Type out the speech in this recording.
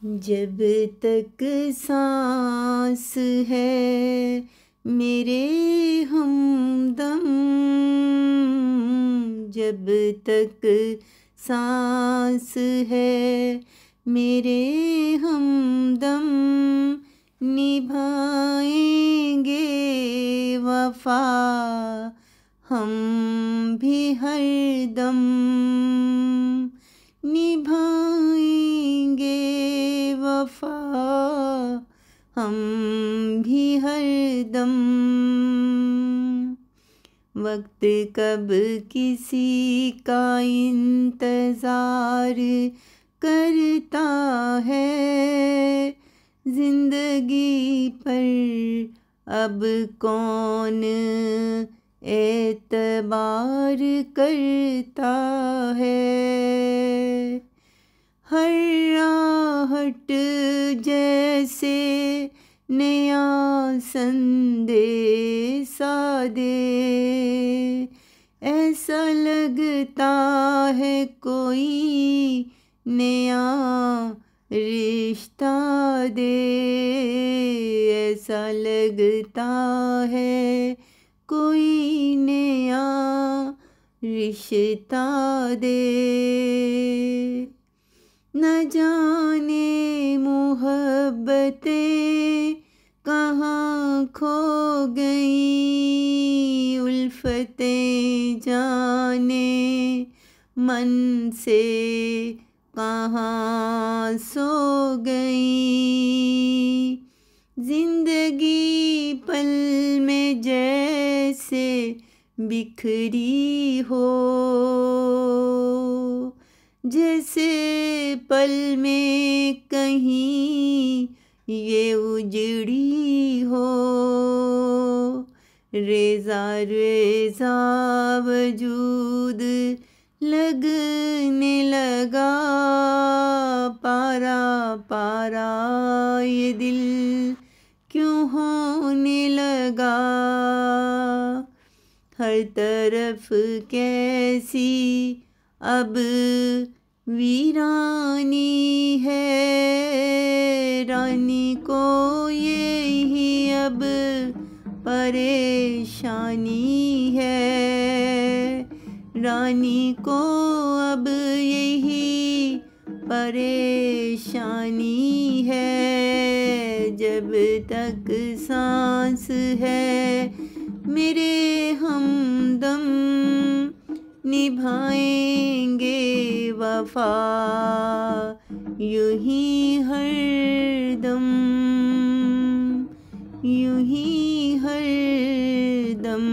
जब तक सांस है मेरे हमदम, जब तक सांस है मेरे हमदम, निभाएंगे वफा हम भी हरदम, निभाएंगे वफा हम भी हरदम। वक्त कब किसी का इंतज़ार करता है, जिंदगी पर अब कौन एतबार करता है। हर आहट जैसे नया संदेशा दे, ऐसा लगता है कोई नया रिश्ता दे, ऐसा लगता है कोई नया रिश्ता दे। न जाने मोहब्बतें कहाँ खो गई, उल्फतें जाने मन से कहाँ सो गई। जिंदगी पल में जैसे बिखरी हो, जैसे पल में कहीं ये उजड़ी हो। रेजा रेजा वजूद लगने लगा, पारा पारा ये दिल क्यों होने लगा। हर तरफ कैसी अब वीरानी है, रानी को यही अब परेशानी है, रानी को अब यही परेशानी है। जब तक सांस है मेरे हमदम, निभाएंगे वफा यूं ही हरदम, यूं ही हरदम।